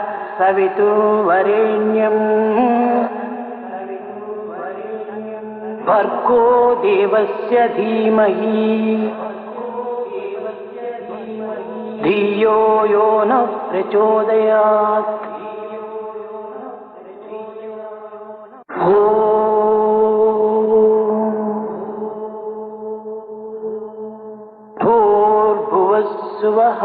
तत्सवितुर्वरेण्यं भर्गो देवस्य धीमहि धियो यो नः प्रचोदयात्। भूर्भुवस्सुवः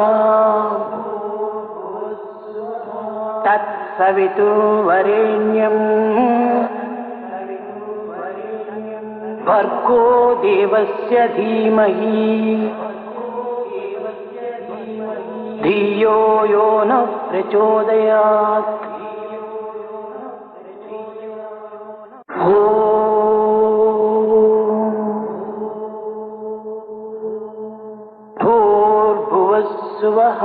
तत्सवितुर्वरेण्यं भर्गो देवस्य धीमहि धियो यो नः प्रचोदयात्। भूर्भुवस्सुवः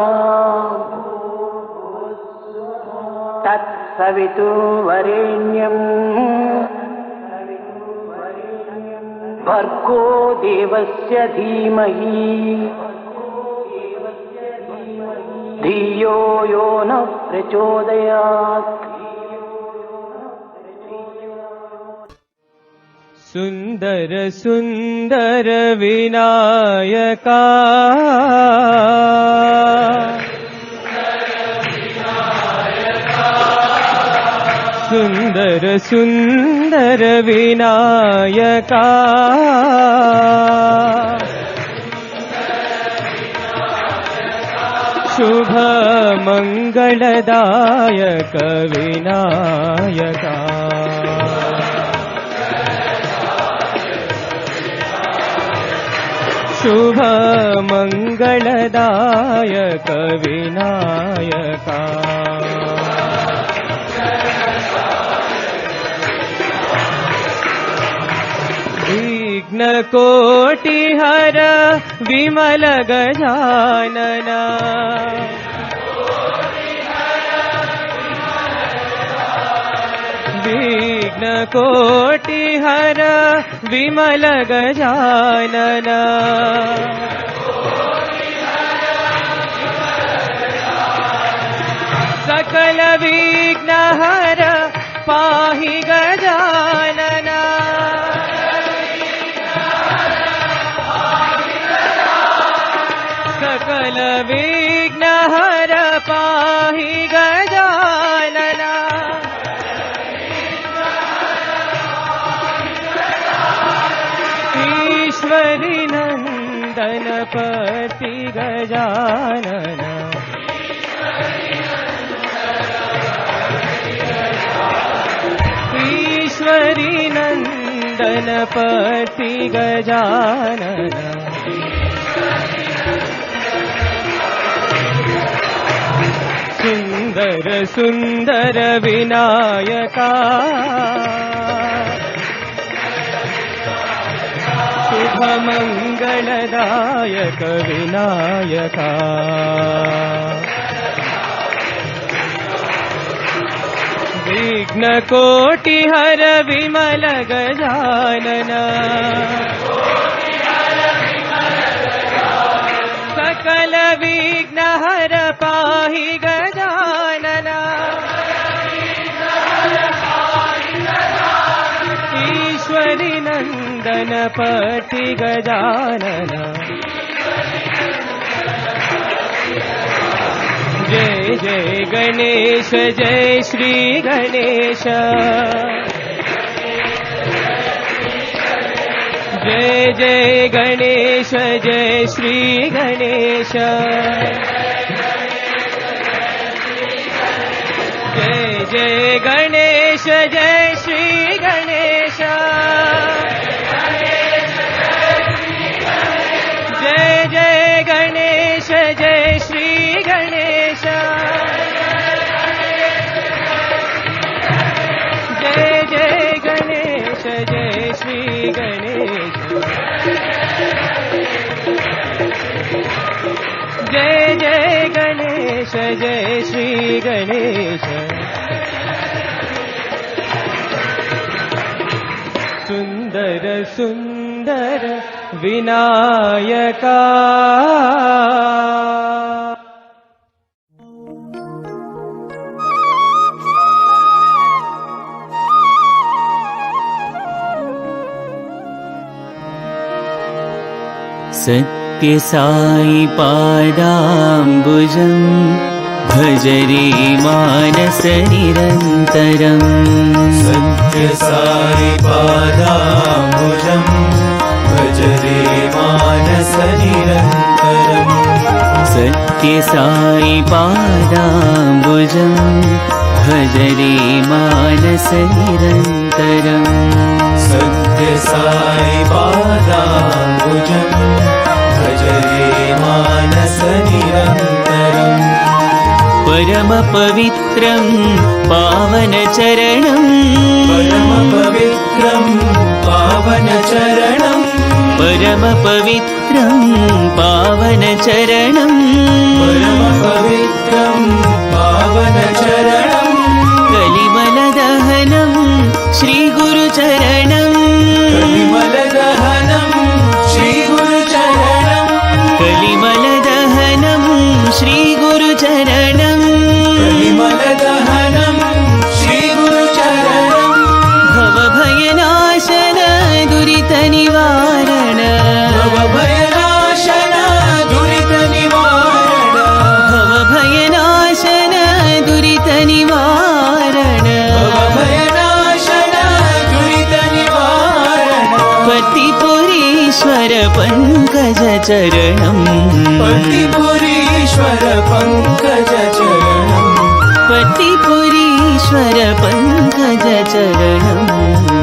तत्सवितुर्वरेण्यं भर्गो देवस्य धीमहि धियो यो नः प्रचोदयात्। सुंदर सुंदर विनायका सुंदर सुंदर विनायका शुभ मंगलदायक विनायका शुभ मंगलदायक विनायका विघ्न कोटि हर विमल गजानन विघ्न कोटि हर विमल गजानन सकल विघ्न हर पाहि गजानन सकल विघ्न हर पाहि गजानन ईश्वरी नंदन पति गजानन ईश्वरी नंदन पति गजानन सुंदर सुंदर विनायका शुभ मंगलदायक विनायका विघ्न कोटि हर विमल गजानन सकल विघ्न हर पाहि गजानन ईश्वरी नंदन पति गजानन जय जय गणेश जय श्री गणेश जय जय गणेश जय श्री गणेश जय जय गणेश जय श्री गणेश जय जय गणेश जय श्री गणेश जय जय गणेश जय श्री गणेश जय जय गणेश जय श्री गणेश सुंदर सुंदर विनायका सत्यसाई पादाम्बुजं भज रे मानस निरन्तरम् सत्यसाई पादाम्बुजं भज रे मानस निरन्तरम् सत्यसाई पादाम्बुजं भज रे मानस निरन्तरम् सत्यसाई पादाम्बुजं भज रे मानस निरन्तरम् परम पवित्रं पावन चरणं परम पवित्रं पावन चरणं परम पवित्रं पावन चरणं परम पवित्रं पावन चरणं कलिमलदहनं श्रीगुरुचरणं कलिमलदहनं श्रीगुरुचरणं कलिमलदहनं श्रीगुरुचरणं कलिमलदहनं श्रीगुरुचरणं भवभयनाशन दुरितनिवारण भवभयनाशन दुरितनिवारण भवभयनाशन दुरितनिवारण भवभयनाशन दुरितनिवारण पतिपुरीश्वर पङ्कजचरणं पतिपुरीश्वर पङ्कजचरणं पतिपुरीश्वर पङ्कजचरणं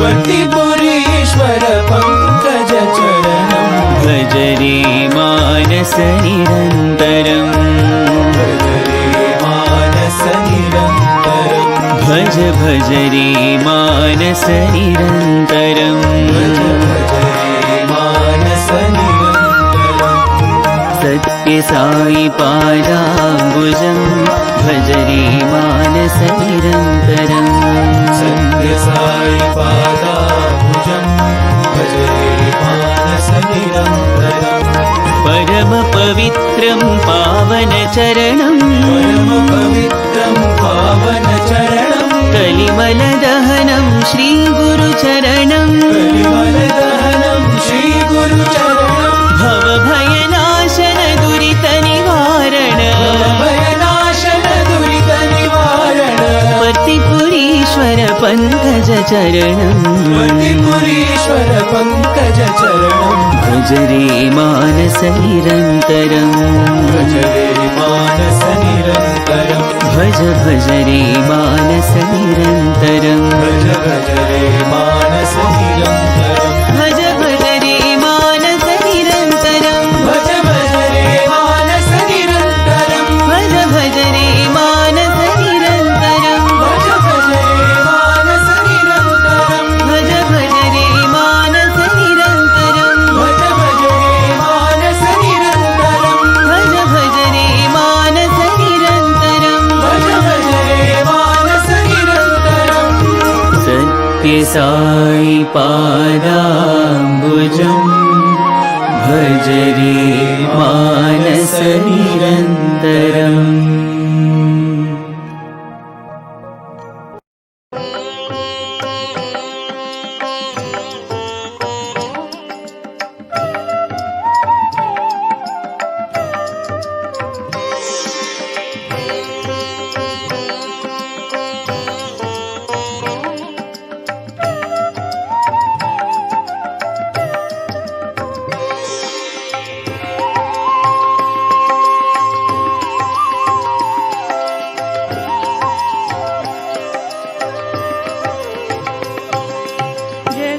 पतिपुरीश्वर पङ्कजचरणं भज रे मानस निरन्तरम् भज रे मानस निरन्तरं भज भज रे मानस निरन्तरम् भज रे मानस निरन्तरं सत्यसाई पादाम्बुजं भज रे मानस निरन्तरम् सत्यसाई पादाम्बुजं भज रे मानस निरन्तरम् परम पवित्रं पावन चरणं परम पवित्रं पावन चरणं कलिमलदहनं श्रीगुरुचरणं कलिमलदहनं श्रीगुरुचरणं भवभयनाशन दुरितनिवारण भवभयनाशन दुरितनिवारण पतिपुरीश्वर पङ्कजचरणं पतिपुरीश्वर पङ्कजचरणं भज रे मानस निरन्तरम् भज रे मानस निरन्तरं भज भज रे मानस निरन्तरम् भज रे मानस निरन्तरं भज भज रे मानस निरन्तरम् भज रे मानस निरन्तरं भज भज रे मानस निरन्तरम् भज रे मानस निरन्तरं भज भज रे मानस निरन्तरम् भज रे मानस निरन्तरं भज भज रे मानस निरन्तरम् भज रे मानस निरन्तरं सत्यसाई पादाम्बुजं भज रे मानस निरन्तरम्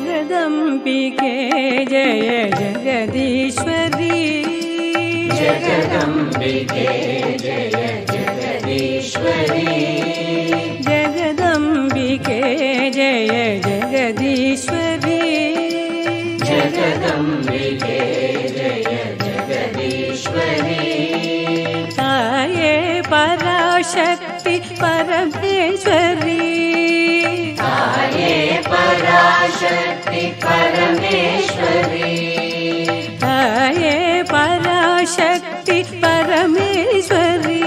जगदम्बिके जय जगदीश्वरी जगदम्बिके जय जगदीश्वरी जगदम्बिके जय जगदीश्वरी जगदम्बिके जय जगदीश्वरी ताये पराशक्ति परमेश्वरी ताये पराशक्ति परमेश्वरी ताये पराशक्ति परमेश्वरी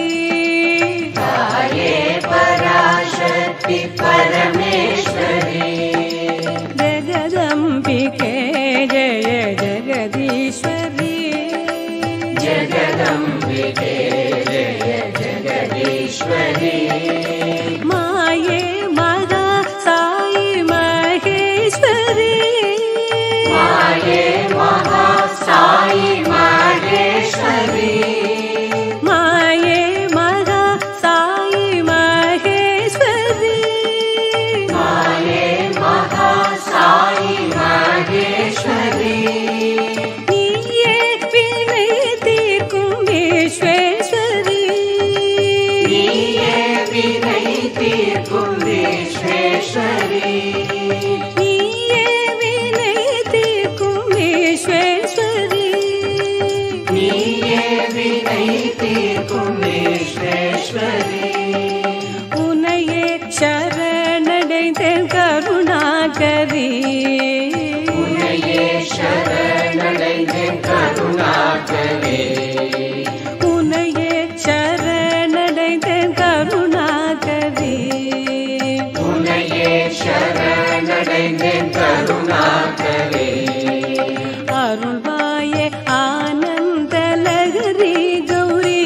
ताये पराशक्ति परमेश्वरी जगदम्बिके जय जगदीश्वरी வினை தீர்க்கும் விஸ்வேஸ்வரி நீயே வினை தீர்க்கும் விஸ்வேஸ்வரி நீயே வினை தீர்க்கும் விஸ்வேஸ்வரி உனையே சரணடைந்தேன் கருணாகரி உன்னையே சரணடைந்தேன் கருணாகரி உனையே சரணடைந்தேன் கருணாகரி உன்னையே சரணடைந்தேன் கருணாகரி அருள்வாயே ஆனந்தலகரி கௌரி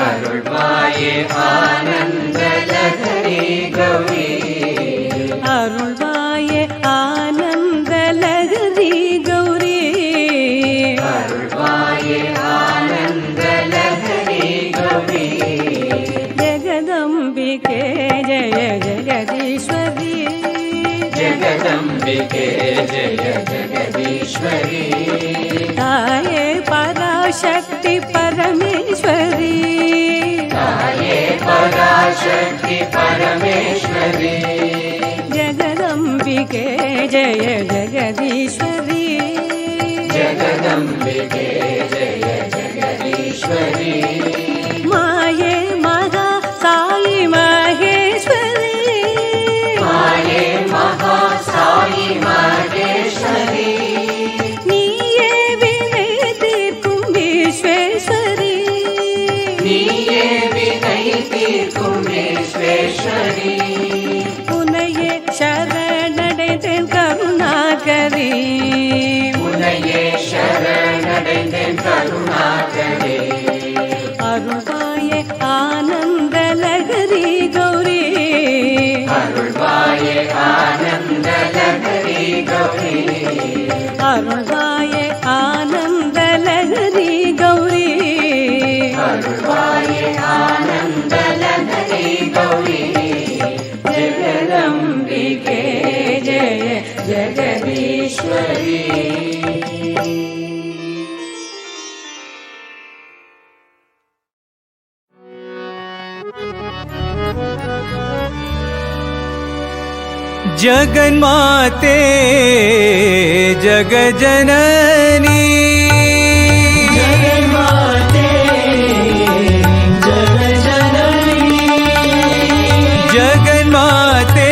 அருள்வாயே ஆனந்தலகரி கௌரி அருள்வாயே ஆனந்தலகரி கௌரி அருள்வாயே ஆனந்தலகரி கௌரி ஜெகதம்பிகே ஜெய ஜெகதீஸ்வரி ஜெகதம்பிகே ஜெய ஜெகதீஸ்வரி தாயே பராசக்தி பரமேஸ்வரி தாயே பராசக்தி பரமேஸ்வரி ஜெகதம்பிகே ஜெய ஜெகதீஸ்வரி ஜெகதம்பிகே ஜெய ஜெகதீஸ்வரி மாயே மகா சாயி மகேஸ்வரி மாயே மகா சாயி மகேஸ்வரி நீயே வினை தீர்க்கும் விஸ்வேஸ்வரி நீயே வினை தீர்க்கும் விஸ்வேஸ்வரி உனையே சரணடைந்தேன் கருணாகரி உன்னையே சரணடைந்தேன் கருணாகரி அருள்வாயே ஆனந்தலகரி கௌரி அருள்வாயே ஆனந்தலகரி கௌரி அருள்வாயே ஆனந்தலகரி கௌரி அருள்வாயே ஆனந்தலகரி கௌரி ஜெகதம்பிகே ஜெய ஜெகதீஸ்வரி जगन्माते जगजननी जगन्माते जगजननी जगन्माते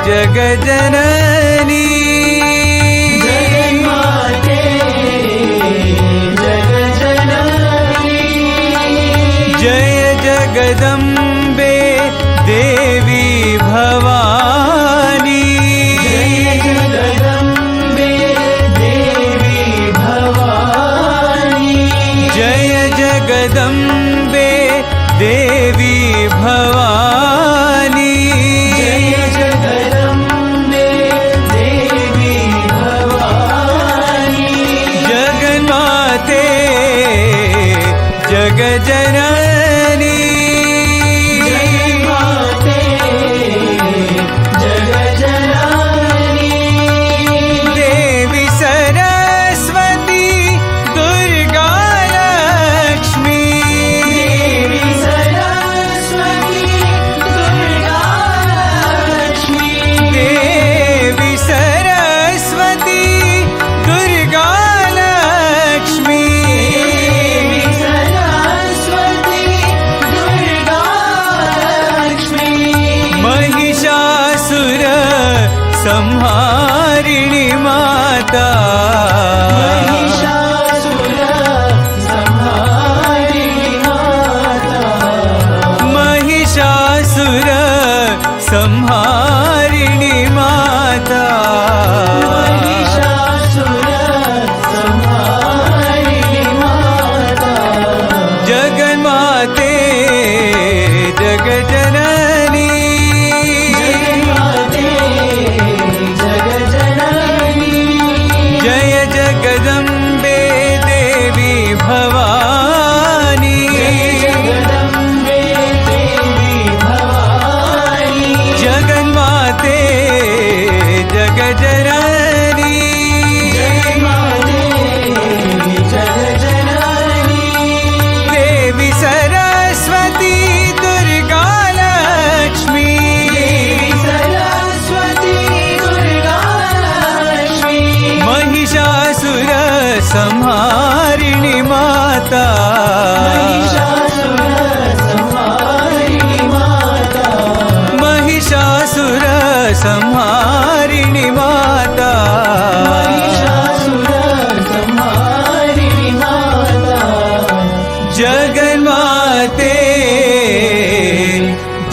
जगजननी जगन्माते जगजननी जय जगदम्बे देवी भवानी जय जगदम्बे देवी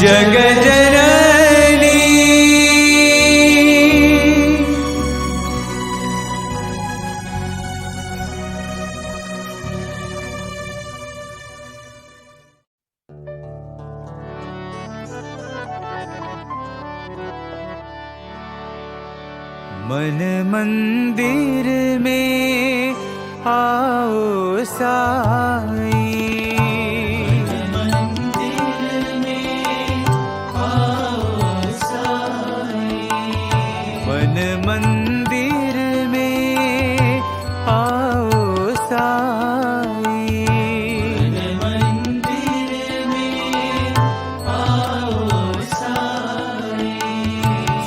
जगजननी मन मंदिर में आओ साई, मन मंदिर में आओ साई,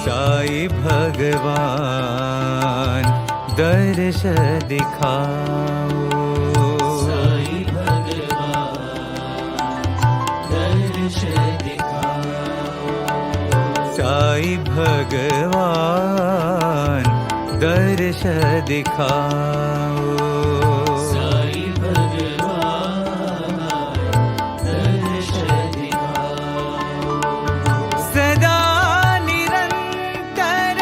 साई भगवान दर्श दिखाओ, साई भगवान दर्श दिखाओ, साई भगवान दर्श दिखाओ, साई भगवान दर्श दिखाओ। सदा निरंतर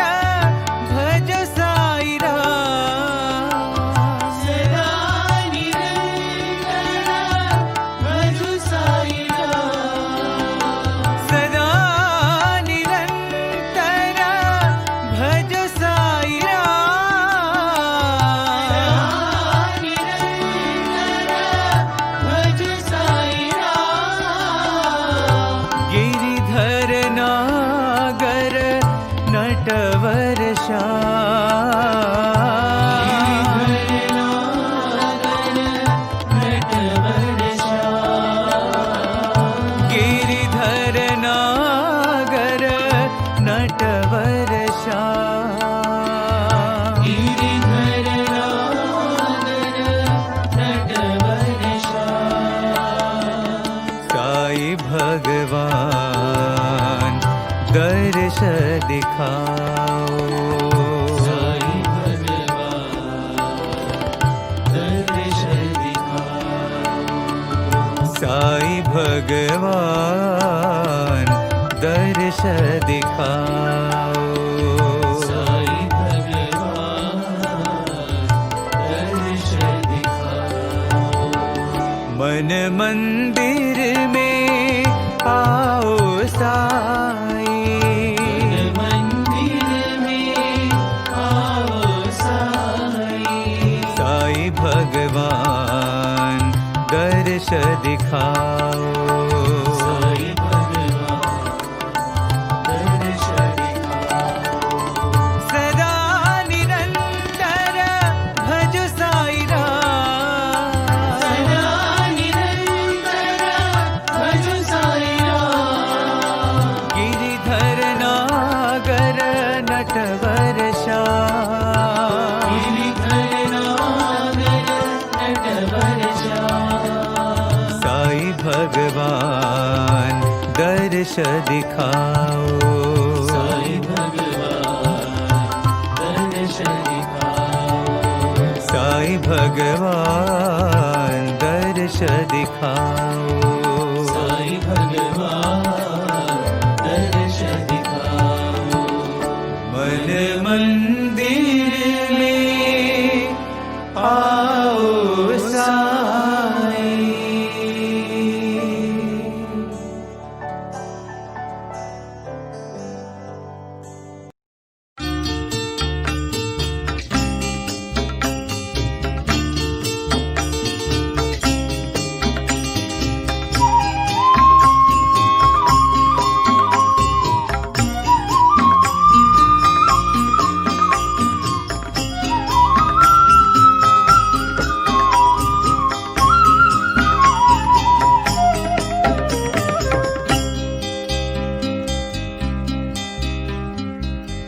भज साई राम, सदा निरंतर भज साई राम, सदा निरंतर भज साई राम, भज साई राम। गिरिधर नागर नटवर गिरिधर नागर नटवर साई भगवान दर्श दिखाओ, साई भगवान दर्श दिखाओ, साई भगवान दर्श दिखाओ, साई भगवान दर्श दिखाओ। मन मंदिर में आओ साई, मंदिर में आओ साई, साई भगवान दर्श दिखाओ, साई भगवान दर्श दिखाओ। सदा निरंतर भज साई राम, सदा निरंतर भज साई राम। गिरिधर नागर नटवर गिरिधर नागर नटवर साई भगवान दर्श दिखाओ, साई भगवान दर्श दिखाओ, साई भगवान दर्श दिखाओ, साई भगवान दर्श दिखाओ। मन मंदिर में आओ साई।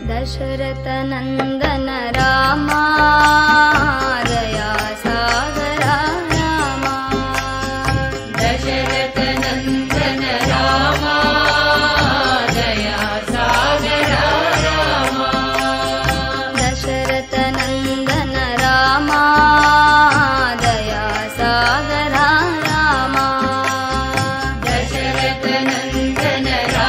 दशरथ नंदन रामा दया सागरा रामा, दशरथ नंदन रामा दया सागरा रामा, दशरथ नंदन रामा दया सागरा रामा, दशरथ नंदन रामा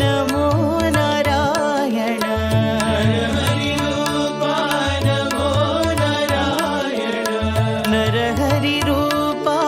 नमो नारायण हरि रूपा नमो नारायण नरहरि रूपा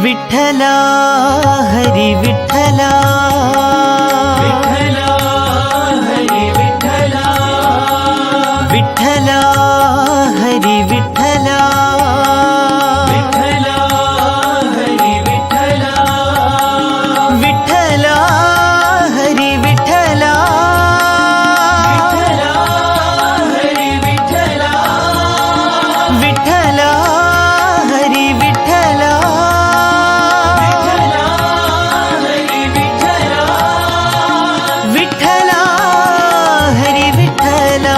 विठ्ठला हरी विठ्ठला विठ्ठला हरी विठ्ठला विठ्ठला हरी विठ्ठला विठ्ठला हरी विठ्ठला विठ्ठला हरी विठ्ठला विठ्ठला हरी विठ्ठला विठ्ठला हरी विठ्ठला विठ्ठला हरी विठ्ठला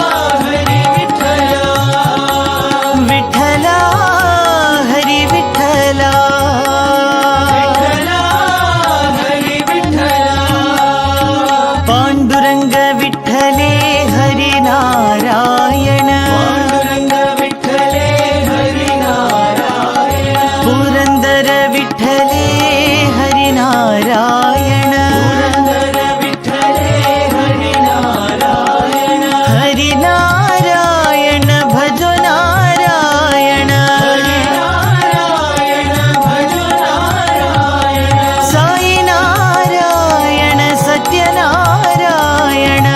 हरी विठ्ठला विठ्ठला विठ्ठला हरी विठ्ठला पांडुरंग विठ्ठले हरी नारायण पांडुरंग विठ्ठले हरी नारायण पुरंदर विठ्ठले हरी नारायण पुरंदर विठ्ठले हरी नारायण हरी नारायण भजो नारायण नारायण भजो नारायण साई नारायण सत्यनारायण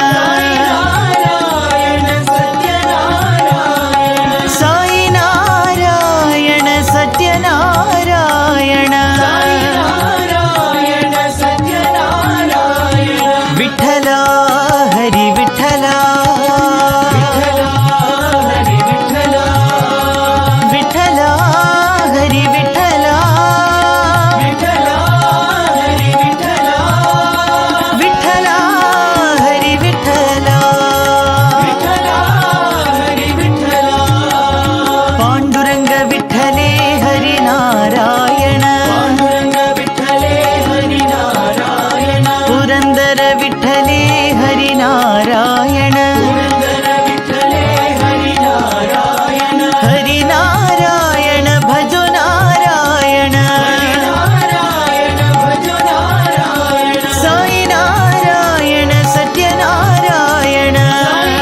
नारायण सत्यनारायण साई नारायण सत्यनारायण नारायण सत्यनारायण विठ्ठला हरी विठ्ठला विठ्ठला हरी विठ्ठला विठ्ठला हरी विठ्ठला विठ्ठला हरी विठ्ठला विठ्ठला हरी विठ्ठला विठ्ठला हरी विठ्ठला पांडुरंग विठ्ठले हरी नारायण पांडुरंग विठ्ठले हरी नारायण पुरंदर विठ्ठले हरी नारायण पुरंदर विठ्ठले हरी नारायण हरी नारायण भजो नारायण नारायण भजो नारायण साई नारायण सत्यनारायण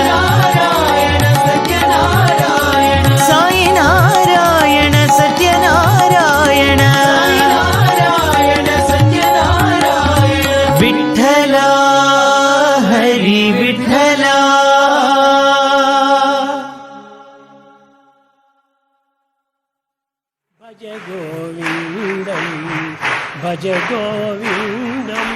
नारायण सत्यनारायण साई नारायण सत्यनारायण नारायण सत्यनारायण विठ्ठला हरी विठ्ठला भज गोविन्दं भज गोविन्दं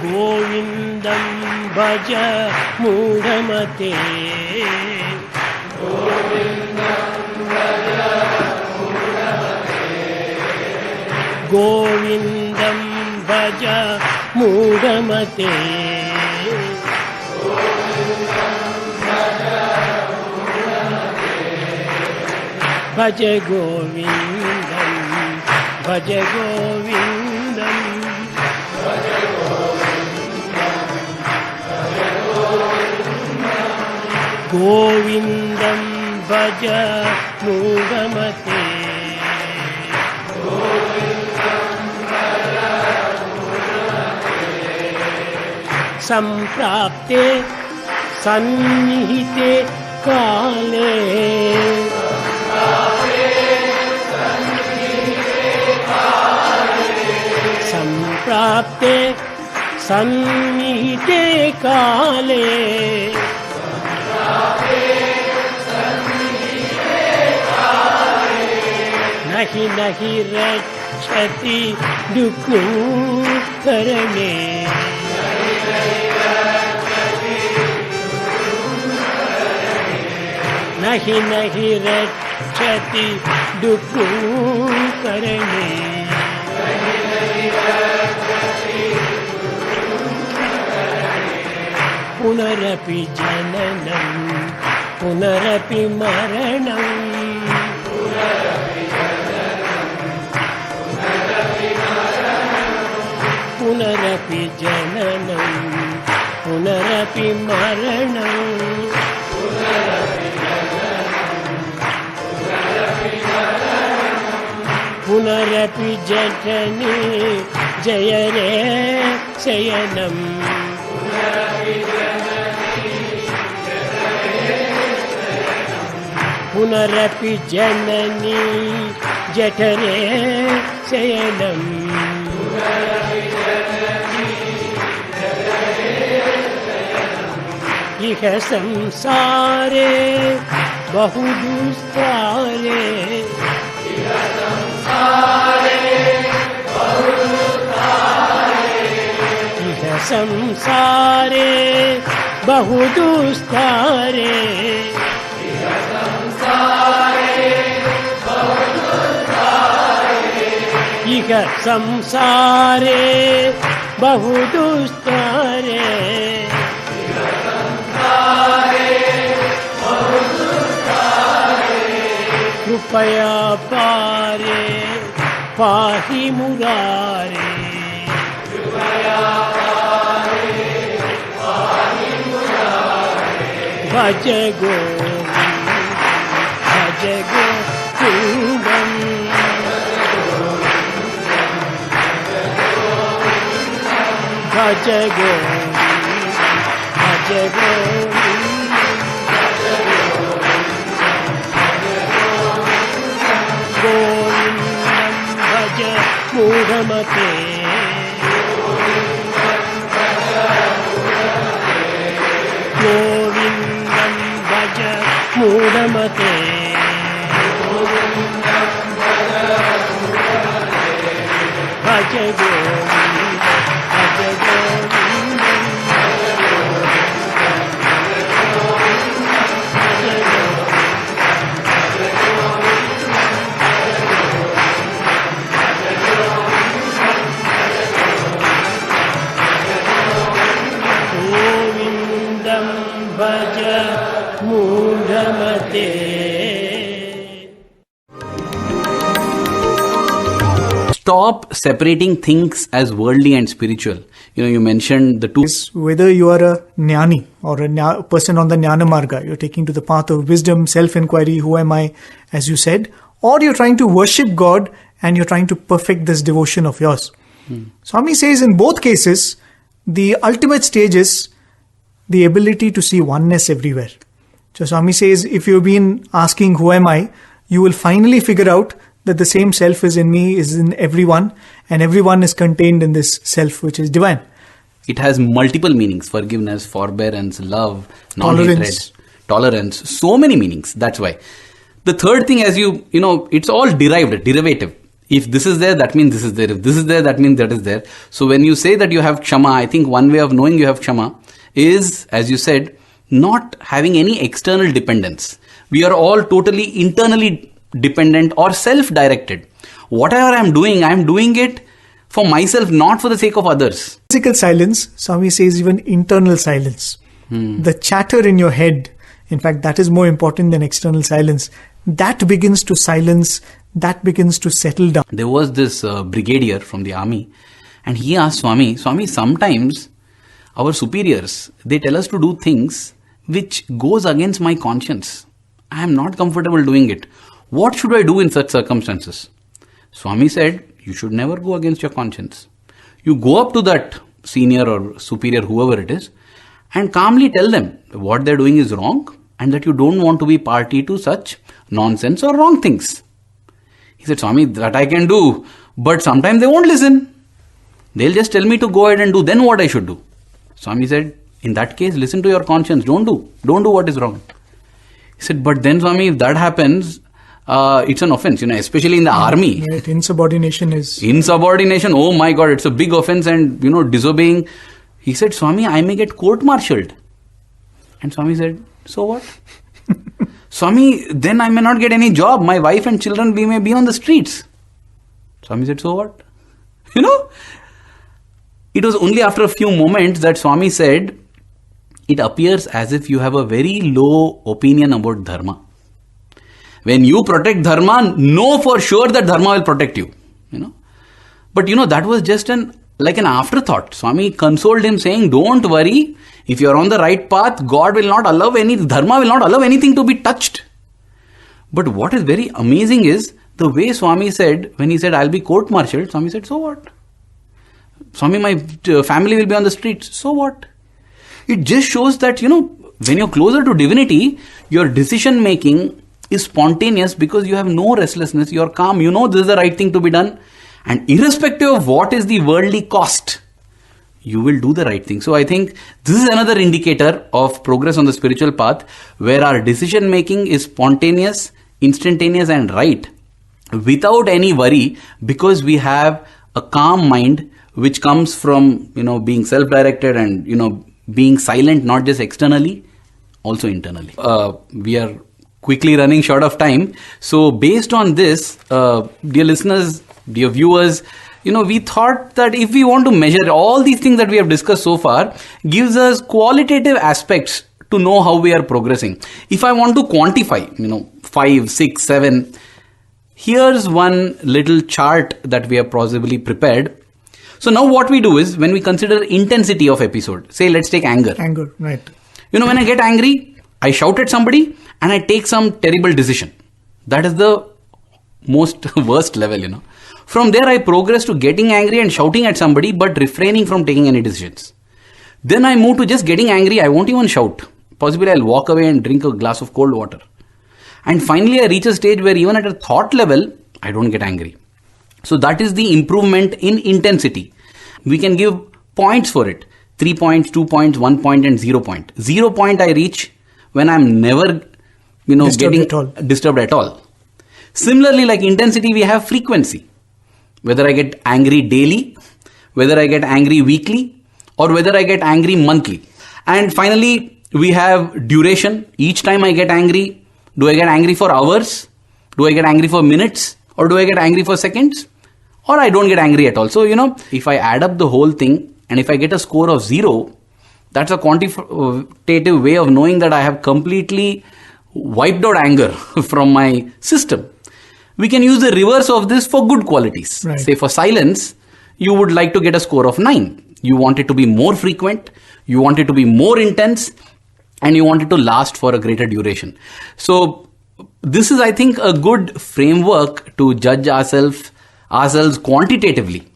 गोविन्दं भज मूढमते गोविन्दं भज मूढमते भज गोविन्दं भज गोविन्दं गोविन्दं भज मूढमते सम्प्राप्ते सन्निहिते काले सम्प्राप्ते सन्निहिते काले नहि नहि रक्षति दुःखकरणे नहि नहि रक्षति दुःखकरणे पुनरपि जननं पुनरपि मरणम् पुनरपि जननं पुनरपि मरणम् पुनरपि जठने जय रे शयनम् पुनरपि जननी जठरे शयनम् इह संसारे बहुदुस्तारे इह संसारे बहुदुस्तारे इह संसारे बहुदुस्तारे कृपया पारे पाहि मुरारे भज गोविंद भज गोविंदम् भज गोविंद भज गोविंद गोविंदं भज मूढमते गोविंदं भज मूढमते भज गोविंद भज गोविंदं गोविंदं भज मूढमते. Stop separating things as worldly and spiritual. You mentioned the two. Whether you are a jnani or a person on the jnana marga, you're taking to the path of wisdom, self-inquiry, who am I, as you said, or you're trying to worship God and you're trying to perfect this devotion of yours. Swami says in both cases, the ultimate stage is the ability to see oneness everywhere. So Swami says, if you've been asking who am I, you will finally figure out that the same self is in me, is in everyone, and everyone is contained in this self which is divine. It has multiple meanings: forgiveness, forbearance, love, non-hatred, tolerance, so many meanings. That's why. The third thing, as it's all derivative. If this is there, that means this is there. If this is there, that means that is there. So when you say that you have kshama, I think one way of knowing you have kshama is, as you said, not having any external dependence. We are all totally internally dependent or self-directed. Whatever I'm doing it for myself, not for the sake of others. Physical silence, Swami says, even internal silence. The chatter in your head, in fact, that is more important than external silence. That begins to silence, that begins to settle down. There was this brigadier from the army, and he asked Swami, sometimes our superiors, they tell us to do things which goes against my conscience. I am not comfortable doing it. What should I do in such circumstances? Swami said, you should never go against your conscience. You go up to that senior or superior, whoever it is, and calmly tell them what they're doing is wrong and that you don't want to be party to such nonsense or wrong things. He said, Swami, that I can do, but sometimes they won't listen. They'll just tell me to go ahead and do, then what I should do? Swami said, in that case, listen to your conscience, don't do what is wrong. He said, but then Swami, if that happens, it's an offense, especially in the army. Right, insubordination, oh my God, it's a big offense, and disobeying. He said, Swami, I may get court-martialed. And Swami said, so what? Swami, then I may not get any job. My wife and children, we may be on the streets. Swami said, so what? It was only after a few moments that Swami said, it appears as if you have a very low opinion about dharma. When you protect dharma, know for sure that dharma will protect you. But that was just like an afterthought. Swami consoled him saying, don't worry, if you are on the right path, God will not allow dharma will not allow anything to be touched. But what is very amazing is the way Swami said, when he said, I'll be court-martialed, Swami said, so what? Swami, my family will be on the streets, so what? It just shows that, when you're closer to divinity, your decision making is spontaneous because you have no restlessness, you're calm, you know this is the right thing to be done, and irrespective of what is the worldly cost, you will do the right thing. So I think this is another indicator of progress on the spiritual path, where our decision making is spontaneous, instantaneous and right, without any worry, because we have a calm mind which comes from, being self-directed and, being silent, not just externally, also internally. We are quickly running short of time. So based on this, dear listeners, dear viewers, we thought that if we want to measure all these things that we have discussed so far, gives us qualitative aspects to know how we are progressing. If I want to quantify, 5, 6, 7, here's one little chart that we have possibly prepared. So now what we do is, when we consider intensity of episode, say let's take anger. Anger, right. When I get angry, I shout at somebody and I take some terrible decision. That is the most worst level, From there, I progress to getting angry and shouting at somebody, but refraining from taking any decisions. Then I move to just getting angry. I won't even shout. Possibly I'll walk away and drink a glass of cold water. And finally, I reach a stage where even at a thought level, I don't get angry. So that is the improvement in intensity. We can give points for it. 3 points, 2 points, 1 point and 0 point. 0 point I reach when I'm never, disturbed at all. Similarly, like intensity, we have frequency. Whether I get angry daily, whether I get angry weekly, or whether I get angry monthly. And finally, we have duration. Each time I get angry, do I get angry for hours? Do I get angry for minutes? Or do I get angry for seconds? Or I don't get angry at all. So, if I add up the whole thing and if I get a score of 0, that's a quantitative way of knowing that I have completely wiped out anger from my system. We can use the reverse of this for good qualities. Right. Say for silence, you would like to get a score of 9. You want it to be more frequent, you want it to be more intense, and you want it to last for a greater duration. So this is, I think, a good framework to judge ourselves quantitatively.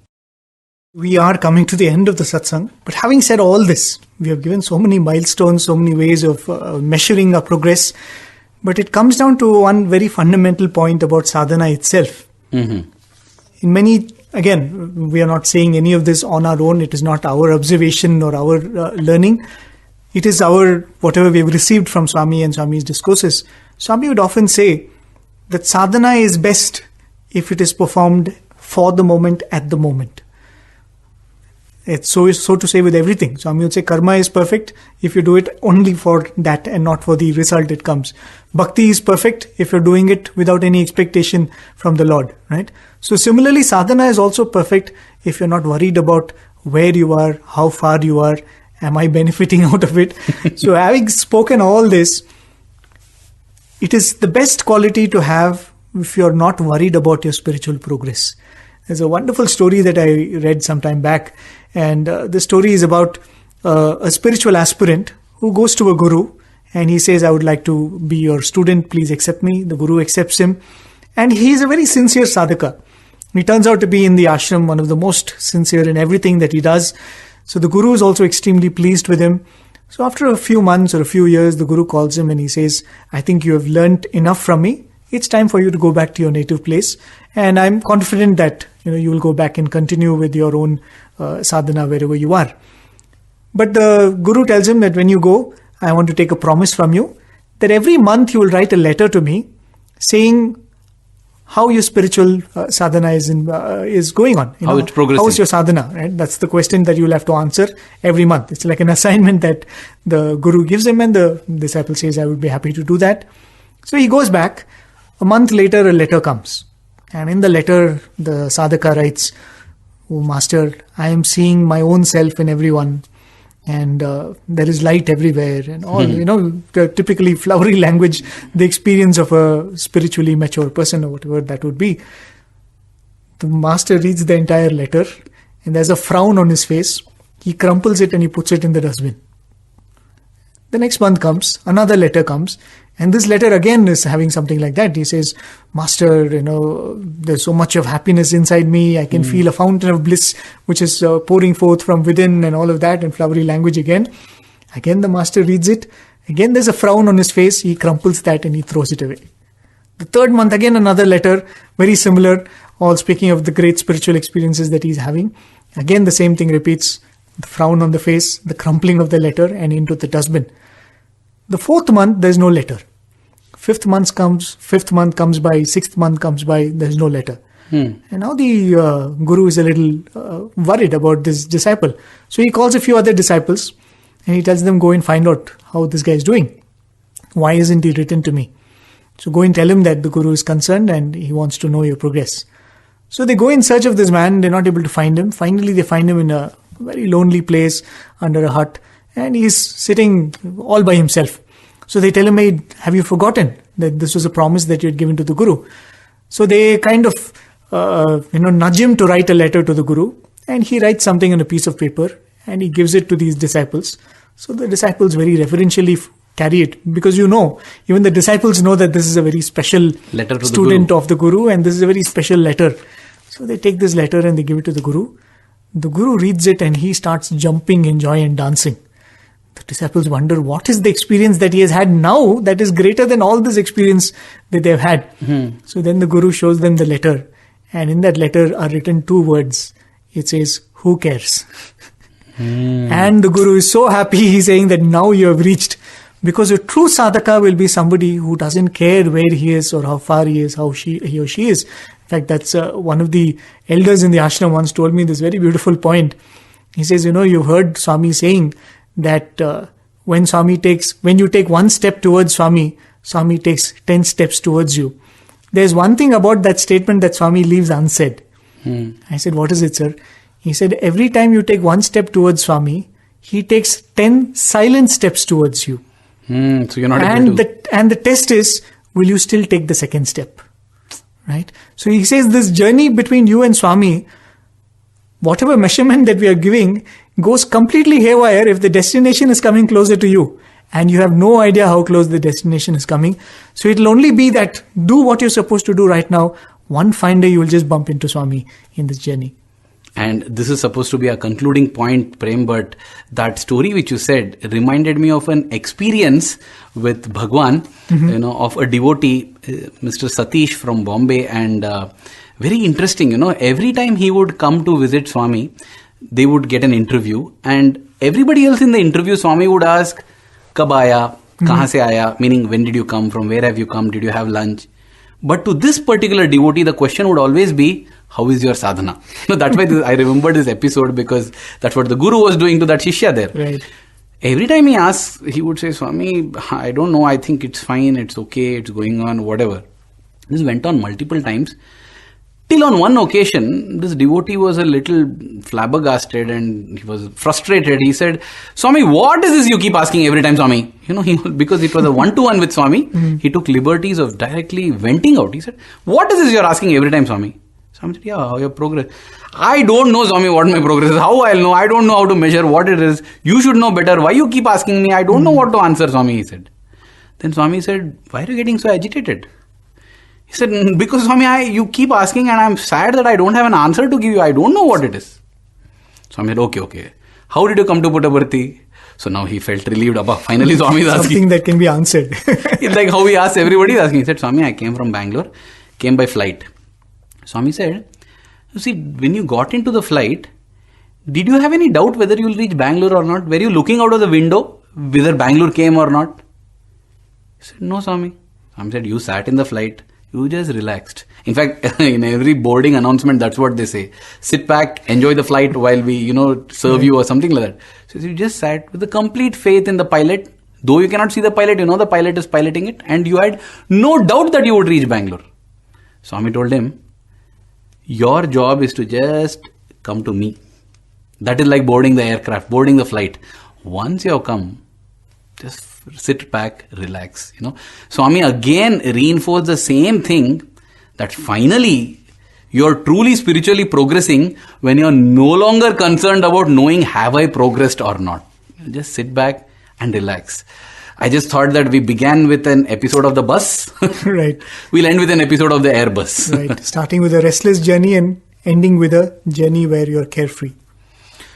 We are coming to the end of the satsang. But having said all this, we have given so many milestones, so many ways of measuring our progress. But it comes down to one very fundamental point about sadhana itself. Mm-hmm. In many, again, we are not saying any of this on our own. It is not our observation or our learning. It is our, whatever we have received from Swami and Swami's discourses. Swami would often say that sadhana is best if it is performed for the moment, at the moment. It's so to say with everything. Swami would say karma is perfect if you do it only for that and not for the result it comes. Bhakti is perfect if you're doing it without any expectation from the Lord, right? So similarly, sadhana is also perfect if you're not worried about where you are, how far you are, am I benefiting out of it? So having spoken all this, it is the best quality to have if you're not worried about your spiritual progress. There's a wonderful story that I read some time back, and the story is about a spiritual aspirant who goes to a guru and he says, I would like to be your student, please accept me. The guru accepts him, and he is a very sincere sadhaka. He turns out to be in the ashram one of the most sincere in everything that he does. So the guru is also extremely pleased with him. So after a few months or a few years, the guru calls him and he says, I think you have learnt enough from me. It's time for you to go back to your native place. And I'm confident that you will go back and continue with your own sadhana wherever you are. But the guru tells him that when you go, I want to take a promise from you that every month you will write a letter to me saying how your spiritual sadhana is going on. How it's progressing. How is your sadhana, right? That's the question that you'll have to answer every month. It's like an assignment that the guru gives him, and the disciple says, I would be happy to do that. So he goes back. A month later, a letter comes. And in the letter, the sadhaka writes, Oh Master, I am seeing my own self in everyone. And there is light everywhere. And all, the typically flowery language, the experience of a spiritually mature person or whatever that would be. The master reads the entire letter and there's a frown on his face. He crumples it and he puts it in the dustbin. The next month comes, another letter comes, and this letter again is having something like that. He says, Master, there's so much of happiness inside me. I can feel a fountain of bliss which is pouring forth from within, and all of that in flowery language again. Again, the master reads it. Again, there's a frown on his face. He crumples that and he throws it away. The third month, again another letter, very similar, all speaking of the great spiritual experiences that he's having. Again the same thing repeats, the frown on the face, the crumpling of the letter and into the dustbin. The fourth month, there's no letter. Fifth month comes by, sixth month comes by, there's no letter. And now the Guru is a little worried about this disciple. So he calls a few other disciples and he tells them, go and find out how this guy is doing. Why isn't he written to me? So go and tell him that the Guru is concerned and he wants to know your progress. So they go in search of this man, they're not able to find him. Finally they find him in a very lonely place under a hut and he's sitting all by himself. So they tell him, hey, have you forgotten that this was a promise that you had given to the Guru? So they kind of nudge him to write a letter to the Guru, and he writes something on a piece of paper and he gives it to these disciples. So the disciples very reverentially carry it, because even the disciples know that this is a very special letter to student of the Guru and this is a very special letter. So they take this letter and they give it to the Guru. The Guru reads it and he starts jumping in joy and dancing. The disciples wonder, what is the experience that he has had now that is greater than all this experience that they've had? So then the Guru shows them the letter, and in that letter are written 2 words. It says, who cares? And the Guru is so happy, he's saying that now you have reached. Because a true sadhaka will be somebody who doesn't care where he is or how far he is, how he or she is. In fact, that's one of the elders in the ashram once told me this very beautiful point. He says, you've heard Swami saying that when you take 1 step towards Swami, Swami takes 10 steps towards you. There's one thing about that statement that Swami leaves unsaid. I said, what is it, sir? He said, every time you take 1 step towards Swami, he takes 10 silent steps towards you. So you're not able to... And the test is, will you still take the second step? Right? So he says this journey between you and Swami, whatever measurement that we are giving, goes completely haywire if the destination is coming closer to you and you have no idea how close the destination is coming. So it will only be that do what you're supposed to do right now. One fine day you will just bump into Swami in this journey. And this is supposed to be a concluding point, Prem, but that story which you said reminded me of an experience with Bhagwan, of a devotee, Mr. Satish from Bombay, and very interesting, every time he would come to visit Swami, they would get an interview, and everybody else in the interview, Swami would ask, Kab aaya? Kahan se aaya? Meaning, when did you come? From where have you come? Did you have lunch? But to this particular devotee, the question would always be, how is your sadhana? That's why I remember this episode, because that's what the Guru was doing to that Shishya there. Right. Every time he asks, he would say, Swami, I don't know, I think it's fine, it's okay, it's going on, whatever. This went on multiple times. Till on one occasion, this devotee was a little flabbergasted and he was frustrated. He said, Swami, what is this you keep asking every time, Swami? Because it was a one-to-one with Swami, he took liberties of directly venting out. He said, what is this you're asking every time, Swami? Swami said, yeah, how your progress? I don't know, Swami, what my progress is. How I'll know? I don't know how to measure what it is. You should know better. Why you keep asking me? I don't know what to answer, Swami, he said. Then Swami said, why are you getting so agitated? He said, because Swami, you keep asking and I'm sad that I don't have an answer to give you. I don't know what it is. Swami said, okay. How did you come to Puttaparthi? So now he felt relieved. Finally, Swami is asking. Something that can be answered. It's like how he asked everybody is asking. He said, Swami, I came from Bangalore, came by flight. Swami said, you see, when you got into the flight, did you have any doubt whether you will reach Bangalore or not? Were you looking out of the window whether Bangalore came or not? He said, no, Swami. Swami said, you sat in the flight. You just relaxed. In fact, in every boarding announcement, that's what they say. Sit back, enjoy the flight while we, serve you or something like that. So you just sat with a complete faith in the pilot. Though you cannot see the pilot, the pilot is piloting it. And you had no doubt that you would reach Bangalore. Swami told him, your job is to just come to me. That is like boarding the aircraft, boarding the flight. Once you have come, just sit back, relax. Swami again reinforced the same thing, that finally you're truly spiritually progressing when you're no longer concerned about knowing have I progressed or not. Just sit back and relax. I just thought that we began with an episode of the bus. Right. We'll end with an episode of the Airbus. Right. Starting with a restless journey and ending with a journey where you're carefree.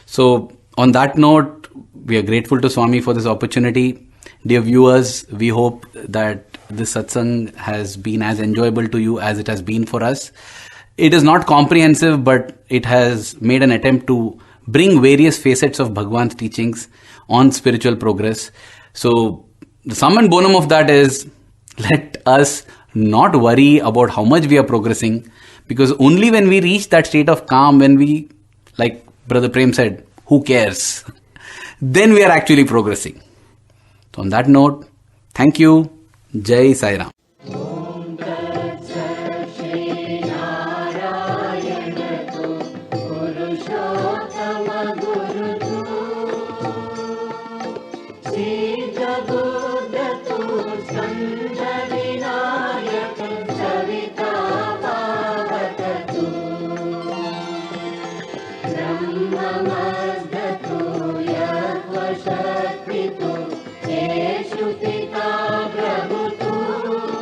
So on that note, we are grateful to Swami for this opportunity. Dear viewers, we hope that this satsang has been as enjoyable to you as it has been for us. It is not comprehensive, but it has made an attempt to bring various facets of Bhagwan's teachings on spiritual progress. So the sum and bonum of that is, let us not worry about how much we are progressing, because only when we reach that state of calm, when we, like Brother Prem said, who cares? Then we are actually progressing. So on that note, thank you. Jai Sai Ram. Shakti tu, Eshu Pita Prabhu tu.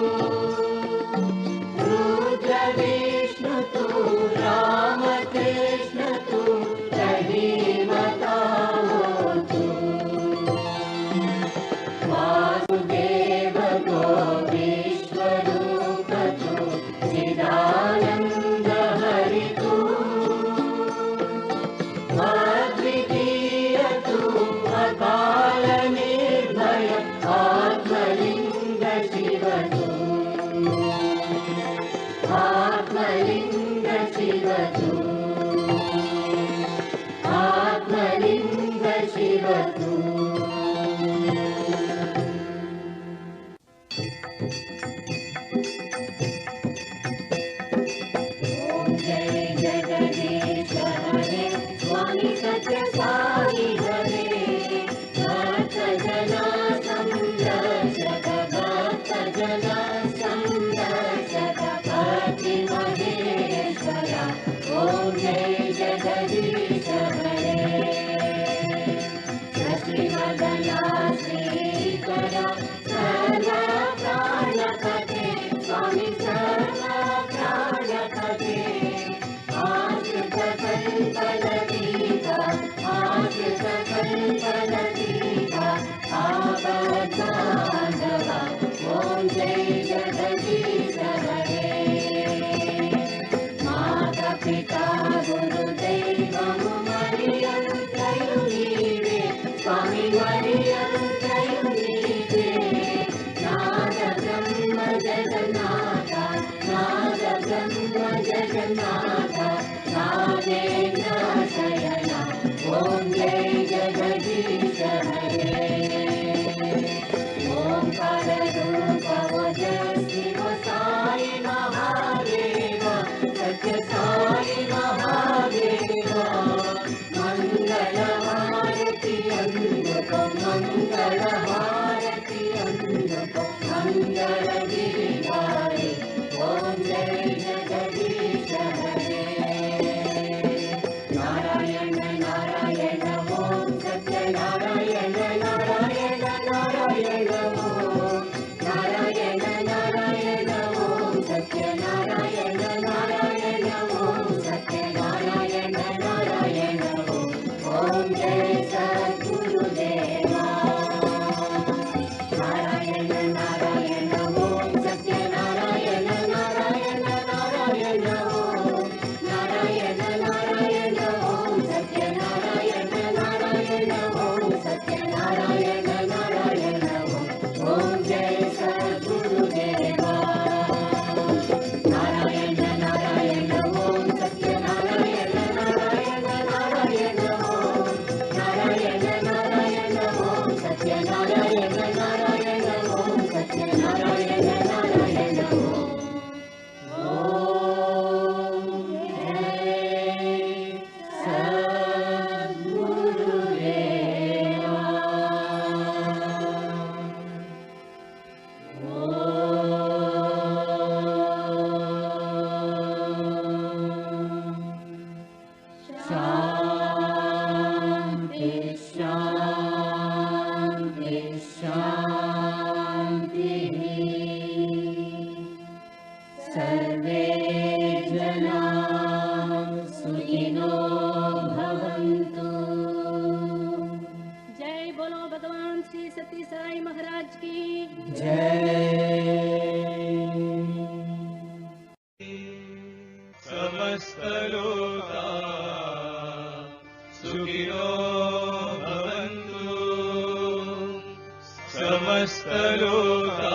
समस्तलोका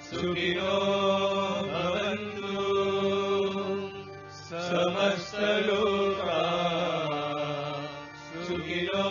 सुखिनो भवन्तु समस्तलोका सुखिनो